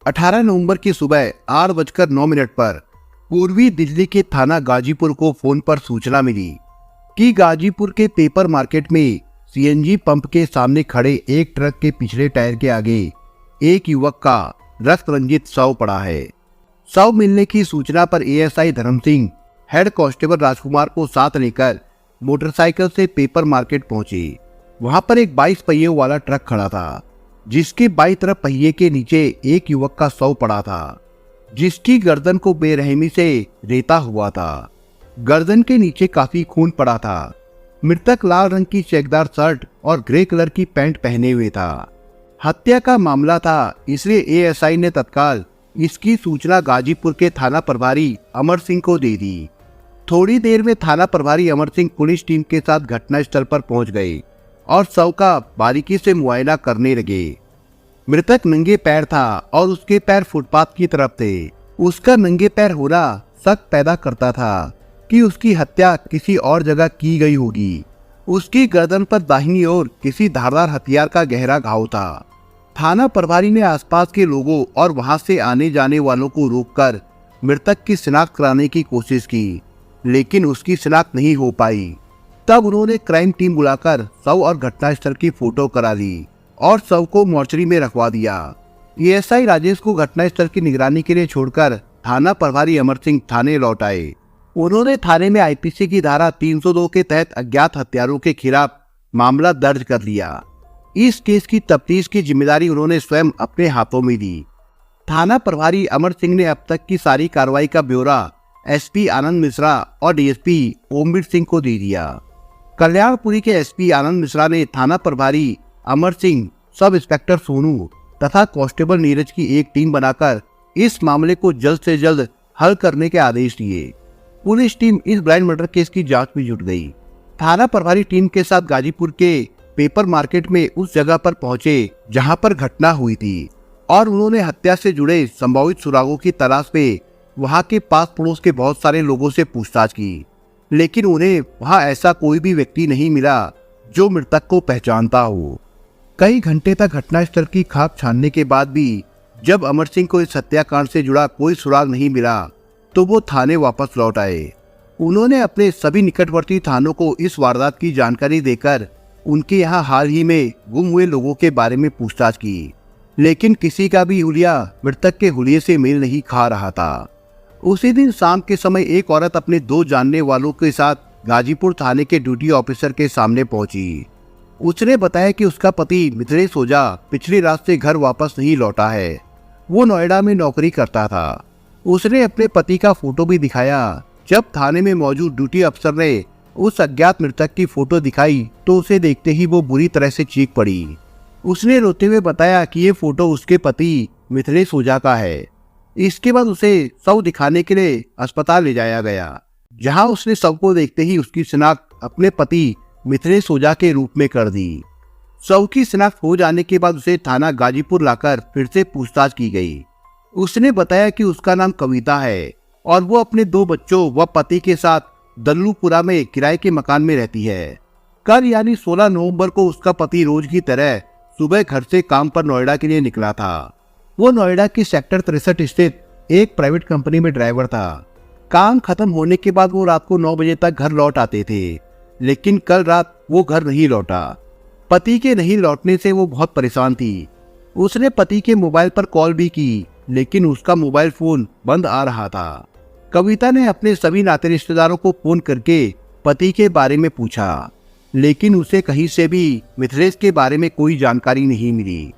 18 नवंबर की सुबह 8:09 पर पूर्वी दिल्ली के थाना गाजीपुर को फोन पर सूचना मिली कि गाजीपुर के पेपर मार्केट में सीएनजी पंप के सामने खड़े एक ट्रक के पिछले टायर के आगे एक युवक का रक्त रंजित शव पड़ा है। शव मिलने की सूचना पर एएसआई धर्म सिंह हेड कांस्टेबल राजकुमार को साथ लेकर मोटरसाइकिल से पेपर मार्केट पहुंचे। वहां पर एक 22 पहियों वाला ट्रक खड़ा था, जिसके बाईं तरफ पहिए के नीचे एक युवक का शव पड़ा था, जिसकी गर्दन को बेरहमी से रेता हुआ था। गर्दन के नीचे काफी खून पड़ा था। मृतक लाल रंग की चेकदार शर्ट और ग्रे कलर की पैंट पहने हुए था। हत्या का मामला था, इसलिए एएसआई ने तत्काल इसकी सूचना गाजीपुर के थाना प्रभारी अमर सिंह को दे दी। थोड़ी देर में थाना प्रभारी अमर सिंह पुलिस टीम के साथ घटनास्थल पर पहुंच गए और शव का बारीकी से मुआयना करने लगे। मृतक नंगे पैर था और उसके पैर फुटपाथ की तरफ थे। उसका नंगे पैर होना शक पैदा करता था कि उसकी हत्या किसी और जगह की गई होगी। उसकी गर्दन पर दाहिनी ओर किसी धारदार हथियार का गहरा घाव था। थाना प्रभारी ने आसपास के लोगों और वहां से आने जाने वालों को रोककर मृतक की शिनाख्त कराने की कोशिश की, लेकिन उसकी शिनाख्त नहीं हो पाई। तब उन्होंने क्राइम टीम बुलाकर शव और घटनास्थल की फोटो करा ली और शव को मोर्चरी में रखवा दिया। एएसआई राजेश को घटनास्थल की निगरानी के लिए छोड़कर थाना प्रभारी अमर सिंह थाने लौट आए। उन्होंने थाने में आईपीसी की धारा 302 के तहत अज्ञात हत्यारों के खिलाफ मामला दर्ज कर लिया। इस केस की तफ्तीश की जिम्मेदारी उन्होंने स्वयं अपने हाथों में ली। थाना प्रभारी अमर सिंह ने अब तक की सारी कार्रवाई का ब्यौरा एसपी आनंद मिश्रा और डीएसपी ओमवीर सिंह को दे दिया। कल्याणपुरी के एसपी आनंद मिश्रा ने थाना प्रभारी अमर सिंह, सब इंस्पेक्टर सोनू तथा कांस्टेबल नीरज की एक टीम बनाकर इस मामले को जल्द से जल्द हल करने के आदेश दिए। पुलिस टीम इस ब्लाइंड मर्डर केस की जांच में जुट गई। थाना प्रभारी टीम के साथ गाजीपुर के पेपर मार्केट में उस जगह पर पहुंचे जहां पर घटना हुई थी और उन्होंने हत्या से जुड़े संभावित सुरागों की तलाश में वहां के पास पड़ोस के बहुत सारे लोगों से पूछताछ की, लेकिन उन्हें वहां ऐसा कोई भी व्यक्ति नहीं मिला जो मृतक को पहचानता हो। कई घंटे तक घटनास्थल की खाक छानने के बाद भी जब अमर सिंह को इस हत्याकांड से जुड़ा कोई सुराग नहीं मिला तो वो थाने वापस लौट आए। उन्होंने अपने सभी निकटवर्ती थानों को इस वारदात की जानकारी देकर उनके यहाँ हाल ही में गुम हुए लोगों के बारे में पूछताछ की, लेकिन किसी का भी हुलिया मृतक के हुलिये से मेल नहीं खा रहा था। उसी दिन शाम के समय एक औरत अपने 2 जानने वालों के साथ गाजीपुर थाने के ड्यूटी ऑफिसर के सामने पहुंची। उसने बताया कि उसका पति मिथिलेश ओझा पिछली रात से घर वापस नहीं लौटा है। वो नोएडा में नौकरी करता था। उसने अपने पति का फोटो भी दिखाया। जब थाने में मौजूद ड्यूटी अफसर ने उस अज्ञात मृतक की फोटो दिखाई तो उसे देखते ही वो बुरी तरह से चीख पड़ी। उसने रोते हुए बताया कि ये फोटो उसके पति मिथिलेश ओझा का है। इसके बाद उसे शव दिखाने के लिए अस्पताल ले जाया गया, जहां उसने शव को देखते ही उसकी शिनाख्त अपने पति मिथिलेश ओझा के रूप में कर दी। शव की शिनाख्त हो जाने के बाद उसे थाना गाजीपुर लाकर फिर से पूछताछ की गई। उसने बताया कि उसका नाम कविता है और वो अपने 2 बच्चों व पति के साथ दल्लूपुरा में किराए के मकान में रहती है। कल यानी 16 नवंबर को उसका पति रोज की तरह सुबह घर से काम पर नोएडा के लिए निकला था। वो नोएडा की सेक्टर 63 स्थित एक प्राइवेट कंपनी में ड्राइवर था। काम खत्म होने के बाद वो रात को 9 बजे तक घर लौट आते थे, लेकिन कल रात वो घर नहीं लौटा। पति के नहीं लौटने से वो बहुत परेशान थी। उसने पति के मोबाइल पर कॉल भी की, लेकिन उसका मोबाइल फोन बंद आ रहा था। कविता ने अपने सभी नाते रिश्तेदारों को फोन करके पति के बारे में पूछा, लेकिन उसे कहीं से भी मिथिलेश के बारे में कोई जानकारी नहीं मिली।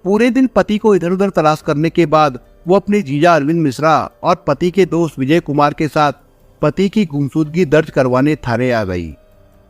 पूरे दिन पति को इधर उधर तलाश करने के बाद वो अपने जीजा अरविंद मिश्रा और पति के दोस्त विजय कुमार के साथ पति की गुमशुदगी दर्ज करवाने थाने आ गई।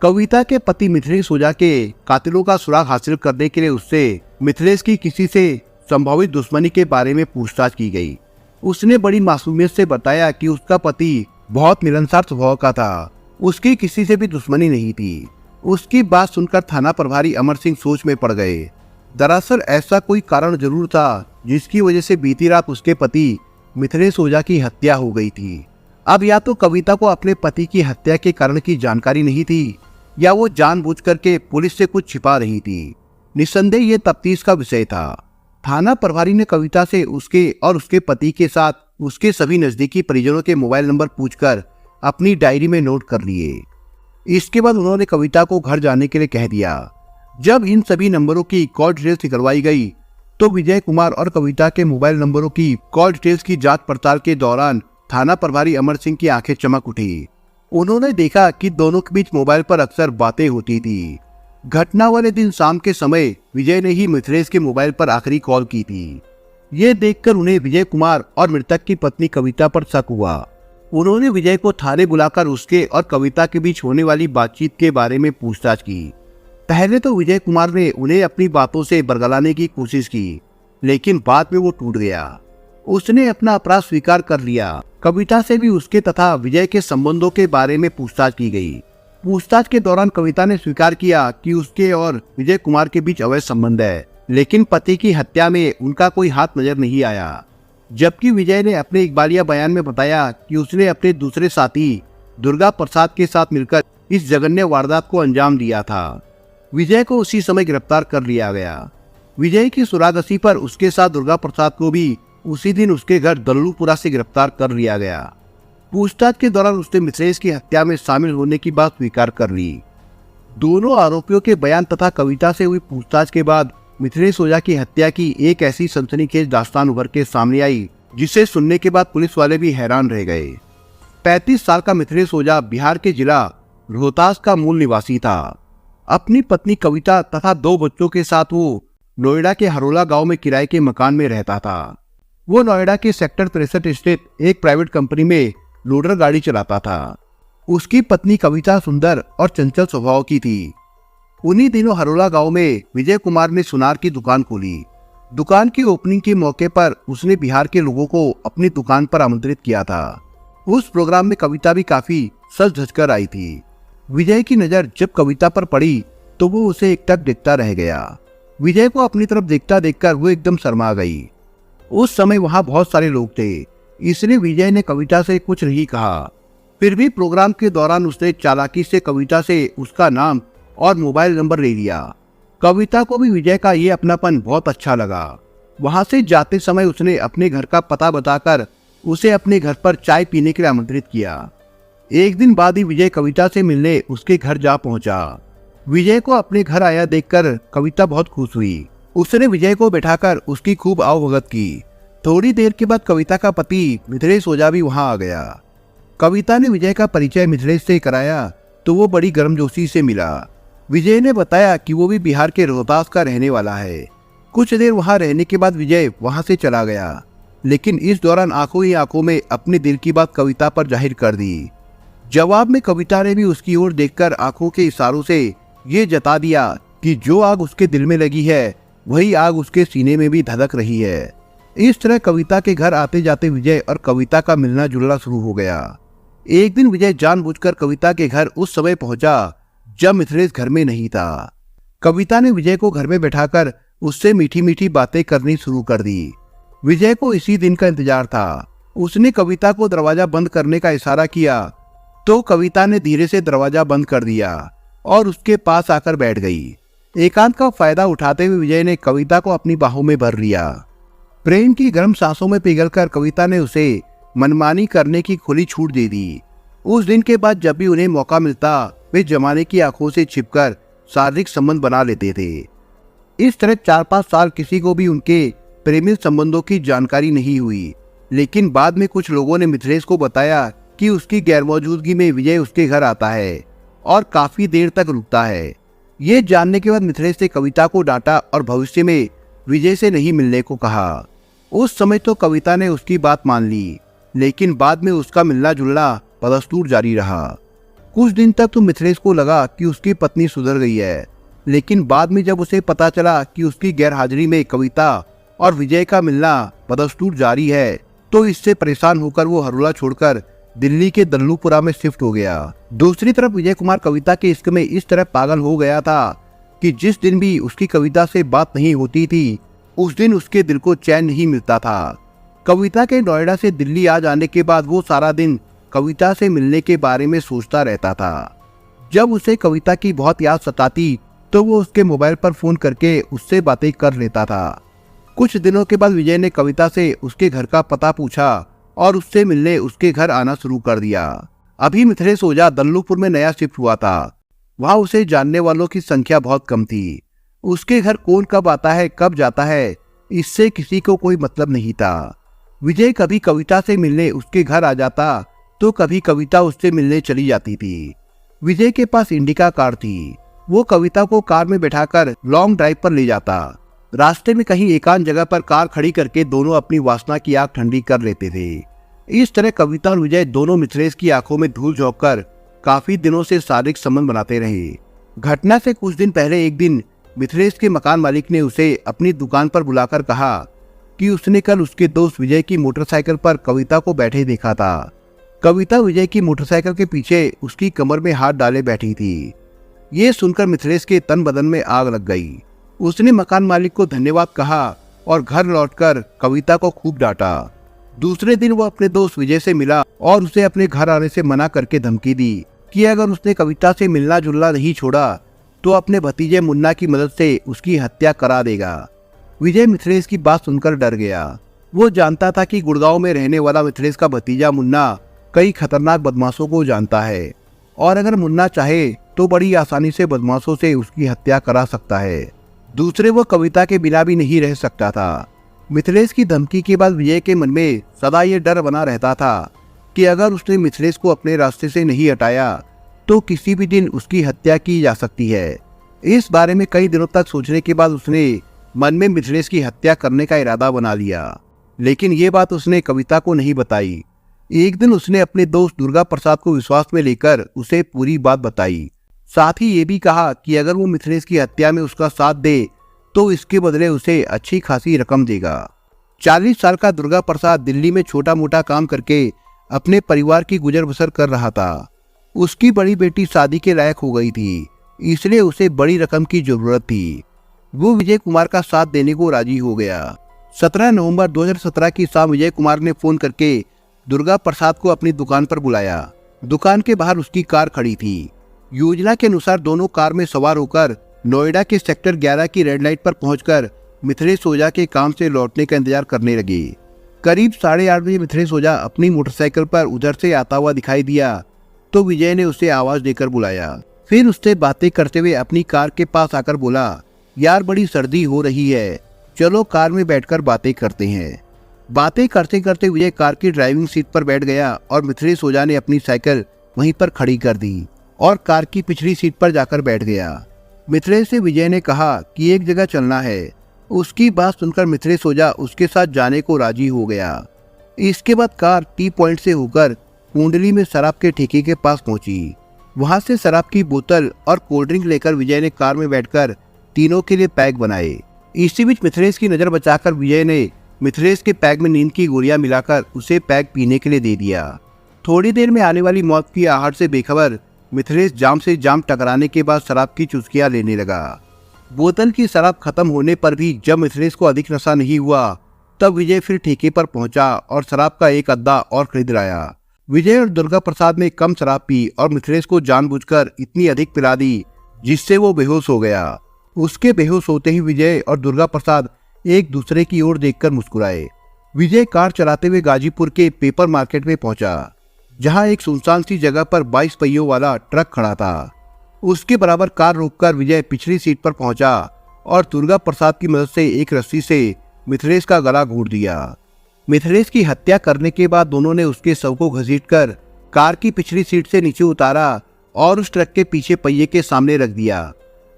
कविता के पति मिथिलेश ओझा के कातिलों का सुराग हासिल करने के लिए उससे मिथिलेश की किसी से संभावित दुश्मनी के बारे में पूछताछ की गई। उसने बड़ी मासूमियत से बताया कि उसका पति बहुत मिलनसार स्वभाव का था, उसकी किसी से भी दुश्मनी नहीं थी। उसकी बात सुनकर थाना प्रभारी अमर सिंह सोच में पड़ गए। दरअसल ऐसा कोई कारण जरूर था जिसकी वजह से बीती रात उसके पति मिथिलेश ओझा की हत्या हो गई थी। अब या तो कविता को अपने पति की हत्या के कारण की जानकारी नहीं थी, या वो जानबूझकर के पुलिस से कुछ छिपा रही थी। निस्संदेह ये तफ्तीश का विषय था। थाना प्रभारी ने कविता से उसके और उसके पति के साथ उसके सभी नजदीकी परिजनों के मोबाइल नंबर पूछकर अपनी डायरी में नोट कर लिए। इसके बाद उन्होंने कविता को घर जाने के लिए कह दिया। जब इन सभी नंबरों की कॉल डिटेल्स निकलवाई गई तो विजय कुमार और कविता के मोबाइल नंबरों की कॉल डिटेल्स की जांच पड़ताल के दौरान थाना प्रभारी अमर सिंह की आंखें चमक उठी। उन्होंने देखा कि दोनों के बीच मोबाइल पर अक्सर बातें होती थी। घटना वाले दिन शाम के समय विजय ने ही मिथिलेश के मोबाइल पर आखिरी कॉल की थी। ये देखकर उन्हें विजय कुमार और मृतक की पत्नी कविता पर शक हुआ। उन्होंने विजय को थाने बुलाकर उसके और कविता के बीच होने वाली बातचीत के बारे में पूछताछ की। पहले तो विजय कुमार ने उन्हें अपनी बातों से बरगलाने की कोशिश की, लेकिन बाद में वो टूट गया। उसने अपना अपराध स्वीकार कर लिया। कविता से भी उसके तथा विजय के संबंधों के बारे में पूछताछ की गई। पूछताछ के दौरान कविता ने स्वीकार किया कि उसके और विजय कुमार के बीच अवैध संबंध है, लेकिन पति की हत्या में उनका कोई हाथ नजर नहीं आया। जबकि विजय ने अपने इकबालिया बयान में बताया कि उसने अपने दूसरे साथी दुर्गा प्रसाद के साथ मिलकर इस जघन्य वारदात को अंजाम दिया था। विजय को उसी समय गिरफ्तार कर लिया गया। विजय की सुरागसी पर उसके साथ दुर्गा प्रसाद को भी उसी दिन उसके घर दल्लूपुरा से गिरफ्तार कर लिया गया। पूछताछ के दौरान उसने मिथिलेश की हत्या में शामिल होने की बात स्वीकार कर ली। दोनों आरोपियों के बयान तथा कविता से हुई पूछताछ के बाद मिथिलेश ओझा की हत्या की एक ऐसी सनसनीखेज दास्तान उभर के सामने आई जिसे सुनने के बाद पुलिस वाले भी हैरान रह गए। 35 साल का मिथिलेश ओझा बिहार के जिला रोहतास का मूल निवासी था। अपनी पत्नी कविता तथा 2 बच्चों के साथ वो नोएडा के हरोला गांव में किराए के मकान में रहता था। वो नोएडा के सेक्टर 63 स्थित एक प्राइवेट कंपनी में लोडर गाड़ी चलाता था। उसकी पत्नी कविता सुंदर और चंचल स्वभाव की थी। उन्हीं दिनों हरोला गांव में विजय कुमार ने सुनार की दुकान खोली। दुकान की ओपनिंग के मौके पर उसने बिहार के लोगों को अपनी दुकान पर आमंत्रित किया था। उस प्रोग्राम में कविता भी काफी सज धज कर आई थी। विजय की नजर जब कविता पर पड़ी तो वो उसे एकटक देखता रह गया। विजय को अपनी तरफ देखता देखकर वो एकदम शर्मा गई। उस समय वहां बहुत सारे लोग थे, इसलिए विजय ने कविता से कुछ नहीं कहा। फिर भी प्रोग्राम के दौरान उसने चालाकी से कविता से उसका नाम और मोबाइल नंबर ले लिया। कविता को भी विजय का ये अपनापन बहुत अच्छा लगा। वहां से जाते समय उसने अपने घर का पता बताकर उसे अपने घर पर चाय पीने के लिए आमंत्रित किया। एक दिन बाद ही विजय कविता से मिलने उसके घर जा पहुंचा। विजय को अपने घर आया देखकर कविता बहुत खुश हुई। उसने विजय को बैठाकर उसकी खूब आवभगत की। थोड़ी देर के बाद कविता का पति मिथिलेश ओझा भी वहां आ गया। कविता ने विजय का परिचय मिथिलेश से कराया तो वो बड़ी गर्मजोशी से मिला। विजय ने बताया कि वो भी बिहार के रोहतास का रहने वाला है। कुछ देर वहां रहने के बाद विजय वहां से चला गया, लेकिन इस दौरान आंखों ही आंखों में अपने दिल की बात कविता पर जाहिर कर दी। जवाब में कविता ने भी उसकी ओर देखकर आंखों के इशारों से ये जता दिया कि जो आग उसके दिल में लगी है वही आग उसके सीने में भी धधक रही है। इस तरह कविता के घर आते जाते विजय और कविता का मिलना जुलना शुरू हो गया। एक दिन विजय जानबूझकर कविता के घर उस समय पहुंचा जब मिथिलेश घर में नहीं था। कविता ने विजय को घर में बैठाकर उससे मीठी मीठी बातें करनी शुरू कर दी। विजय को इसी दिन का इंतजार था। उसने कविता को दरवाजा बंद करने का इशारा किया तो कविता ने धीरे से दरवाजा बंद कर दिया और उसके पास आकर बैठ गई। एकांत का फायदा उठाते हुए विजय ने कविता को अपनी बाहों में भर लिया। प्रेम की गर्म सांसों में पिघलकर कविता ने उसे मनमानी करने की खुली छूट दे दी। उस दिन के बाद जब भी उन्हें मौका मिलता वे जमाने की आंखों से छिपकर शारीरिक संबंध बना लेते थे। इस तरह 4-5 साल किसी को भी उनके प्रेमी संबंधों की जानकारी नहीं हुई, लेकिन बाद में कुछ लोगों ने मिथिलेश को बताया कि उसकी गैरमौजूदगी में विजय उसके घर आता है और काफी देर तक रुकता है। ये जानने के बाद मिथिलेश ने कविता को डांटा और भविष्य में विजय से नहीं मिलने को कहा। उस समय तो कविता ने उसकी बात मान ली, लेकिन बाद में उसका मिलना जुलना बदस्तूर जारी रहा। कुछ दिन तक तो मिथिलेश को लगा कि उसकी पत्नी सुधर गई है, लेकिन बाद में जब उसे पता चला कि उसकी गैरहाजिरी में कविता और विजय का मिलना बदस्तूर जारी है तो इससे परेशान होकर वो हरोला छोड़कर दिल्ली के दल्लूपुरा में शिफ्ट हो गया। दूसरी तरफ विजय कुमार कविता के इश्क में इस तरह पागल हो गया था कि जिस दिन भी उसकी कविता से बात नहीं होती थी उस दिन उसके दिल को चैन नहीं मिलता था। कविता के नोएडा से दिल्ली आ जाने के बाद वो सारा दिन कविता से मिलने के बारे में सोचता रहता था। जब उसे कविता की बहुत याद सताती तो वो उसके मोबाइल पर फोन करके उससे बातें कर लेता था। कुछ दिनों के बाद विजय ने कविता से उसके घर का पता पूछा और उससे मिलने उसके घर आना शुरू कर दिया। अभी मिथिलेश ओझा दल्लूपुर में नया शिफ्ट हुआ था। वहां उसे जानने वालों की संख्या बहुत कम थी। उसके घर कौन कब आता है कब जाता है इससे किसी को कोई मतलब नहीं था। विजय कभी कविता से मिलने उसके घर आ जाता तो कभी कविता उससे मिलने चली जाती थी। विजय के पास इंडिका कार थी। वो कविता को कार में बैठाकर लॉन्ग ड्राइव पर ले जाता। रास्ते में कहीं एकांत जगह पर कार खड़ी करके दोनों अपनी वासना की आग ठंडी कर लेते थे। इस तरह कविता और विजय दोनों मिथिलेश की आंखों में धूल झोंक कर काफी दिनों से शारीरिक संबंध बनाते रहे। घटना से कुछ दिन पहले एक दिन मिथिलेश के मकान मालिक ने उसे अपनी दुकान पर बुलाकर कहा कि उसने कल उसके दोस्त विजय की मोटरसाइकिल पर कविता को बैठे देखा था। कविता विजय की मोटरसाइकिल के पीछे उसकी कमर में हाथ डाले बैठी थी। ये सुनकर मिथिलेश के तन बदन में आग लग गई। उसने मकान मालिक को धन्यवाद कहा और घर लौटकर कविता को खूब डांटा। दूसरे दिन वो अपने दोस्त विजय से मिला और उसे अपने घर आने से मना करके धमकी दी कि अगर उसने कविता से मिलना जुलना नहीं छोड़ा तो अपने भतीजे मुन्ना की मदद से उसकी हत्या करा देगा। विजय मिथिलेश की बात सुनकर डर गया। वो जानता था कि गुड़गांव में रहने वाला मिथिलेश का भतीजा मुन्ना कई खतरनाक बदमाशों को जानता है और अगर मुन्ना चाहे तो बड़ी आसानी से बदमाशों से उसकी हत्या करा सकता है। दूसरे वो कविता के बिना भी नहीं रह सकता था। मिथिलेश की धमकी के बाद विजय के मन में सदा ये डर बना रहता था कि अगर उसने मिथिलेश को अपने रास्ते से नहीं हटाया तो किसी भी दिन उसकी हत्या की जा सकती है। इस बारे में कई दिनों तक सोचने के बाद उसने मन में मिथिलेश की हत्या करने का इरादा बना लिया, लेकिन ये बात उसने कविता को नहीं बताई। एक दिन उसने अपने दोस्त दुर्गा प्रसाद को विश्वास में लेकर उसे पूरी बात बताई। साथ ही ये भी कहा कि अगर वो मिथिलेश की हत्या में उसका साथ दे तो इसके बदले उसे अच्छी खासी रकम देगा। 40 साल का दुर्गा प्रसाद दिल्ली में छोटा मोटा काम करके अपने परिवार की गुजर बसर कर रहा था। उसकी बड़ी बेटी शादी के लायक हो गई थी, इसलिए उसे बड़ी रकम की जरूरत थी। वो विजय कुमार का साथ देने को राजी हो गया। 17 नवंबर 2017 की शाम विजय कुमार ने फोन करके दुर्गा प्रसाद को अपनी दुकान पर बुलाया। दुकान के बाहर उसकी कार खड़ी थी। योजना के अनुसार दोनों कार में सवार होकर नोएडा के सेक्टर 11 की रेड लाइट पर पहुंचकर मिथिलेश ओझा के काम से लौटने का इंतजार करने लगे। करीब 8:30 बजे मिथिलेश ओझा अपनी मोटरसाइकिल पर उधर से आता हुआ दिखाई दिया तो विजय ने उसे आवाज देकर बुलाया। फिर उससे बातें करते हुए अपनी कार के पास आकर बोला, यार बड़ी सर्दी हो रही है, चलो कार में बैठकर बातें करते हैं। बातें करते करते विजय कार की ड्राइविंग सीट पर बैठ गया और मिथिलेश ओझा ने अपनी साइकिल वहीं पर खड़ी कर दी और कार की पिछली सीट पर जाकर बैठ गया। मिथिलेश से विजय ने कहा कि एक जगह चलना है। उसकी बात सुनकर मिथिलेश ओझा उसके साथ जाने को राजी हो गया। इसके बाद कार टी पॉइंट से होकर कुंडली में शराब के ठेके के पास पहुंची। वहां से शराब की बोतल और कोल्ड ड्रिंक लेकर विजय ने कार में बैठकर तीनों के लिए पैक बनाए। इसी बीच मिथिलेश की नजर बचाकर विजय ने मिथिलेश के पैक में नींद की गोलियां मिलाकर उसे पैक पीने के लिए दे दिया। थोड़ी देर में आने वाली मौत की आहट से बेखबर मिथिलेश जाम से जाम टकराने के बाद शराब की चुस्कियां लेने लगा। बोतल की शराब खत्म होने पर भी जब मिथिलेश को अधिक नशा नहीं हुआ तब विजय फिर ठेके पर पहुंचा और शराब का एक अद्दा और खरीद लाया। विजय और दुर्गा प्रसाद ने कम शराब पी और मिथिलेश को जानबूझकर इतनी अधिक पिला दी जिससे वो बेहोश हो गया। उसके बेहोश होते ही विजय और दुर्गा प्रसाद एक दूसरे की ओर देखकर मुस्कुराए। विजय कार चलाते हुए गाजीपुर के पेपर मार्केट में पहुंचा, जहां एक सुनसान सी जगह पर 22 पहियों वाला ट्रक खड़ा था। उसके बराबर कार रोककर विजय पिछली सीट पर पहुंचा और दुर्गा प्रसाद की मदद से एक रस्सी से मिथिलेश का गला घोंट दिया। मिथिलेश की हत्या करने के बाद दोनों ने उसके शव को घसीटकर कार की पिछली सीट से नीचे उतारा और उस ट्रक के पीछे पहिए के सामने रख दिया।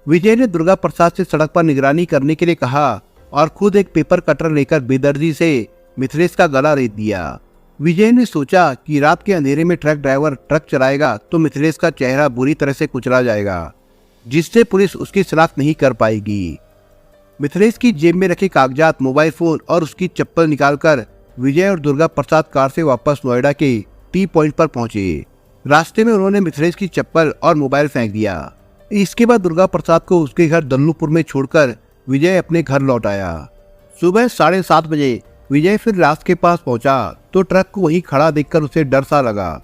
विजय ने दुर्गा प्रसाद से सड़क पर निगरानी करने के लिए कहा और खुद एक पेपर कटर लेकर बेदर्दी से मिथिलेश का गला रेत दिया। विजय ने सोचा कि रात के अंधेरे में ट्रक ड्राइवर ट्रक चलाएगा तो मिथिलेश का चेहरा बुरी तरह से कुचला जाएगा, जिससे पुलिस उसकी शिनाख्त नहीं कर पाएगी। मिथिलेश की जेब में रखे कागजात, मोबाइल फोन और उसकी चप्पल निकालकर विजय और दुर्गा प्रसाद कार से वापस नोएडा के टी पॉइंट पर पहुंचे। रास्ते में उन्होंने मिथिलेश की चप्पल और मोबाइल फेंक दिया। इसके बाद दुर्गा प्रसाद को उसके घर दल्लूपुर में छोड़कर विजय अपने घर लौट आया। सुबह 7:30 बजे विजय फिर रात के पास पहुंचा तो ट्रक को वहीं खड़ा देखकर उसे डर सा लगा।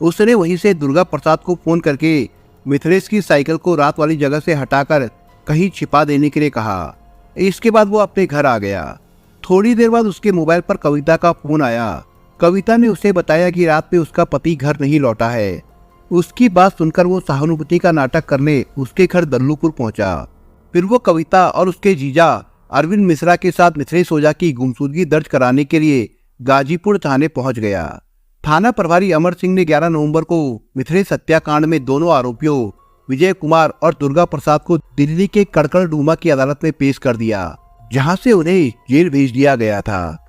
उसने वहीं से दुर्गा प्रसाद को फोन करके मिथिलेश की साइकिल को रात वाली जगह से हटाकर कहीं छिपा देने के लिए कहा। इसके बाद वो अपने घर आ गया। थोड़ी देर बाद उसके मोबाइल पर कविता का फोन आया। कविता ने उसे बताया कि रात में उसका पति घर नहीं लौटा है। उसकी बात सुनकर वो सहानुभूति का नाटक करने उसके घर दल्लूपुर पहुंचा। फिर वो कविता और उसके जीजा अरविंद मिश्रा के साथ मिथिलेश ओझा की गुमशुदगी दर्ज कराने के लिए गाजीपुर थाने पहुंच गया। थाना प्रभारी अमर सिंह ने 11 नवंबर को मिथिलेश हत्याकांड में दोनों आरोपियों विजय कुमार और दुर्गा प्रसाद को दिल्ली के कड़कड़डूमा की अदालत में पेश कर दिया, जहां से उन्हें जेल भेज दिया गया था।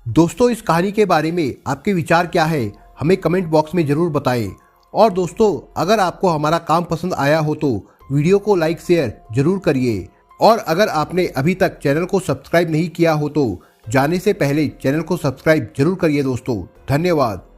दोस्तों, इस कहानी के बारे में आपके विचार क्या है, हमें कमेंट बॉक्स में जरूर बताएं। और दोस्तों, अगर आपको हमारा काम पसंद आया हो तो वीडियो को लाइक शेयर जरूर करिए। और अगर आपने अभी तक चैनल को सब्सक्राइब नहीं किया हो तो जाने से पहले चैनल को सब्सक्राइब जरूर करिए दोस्तों। धन्यवाद।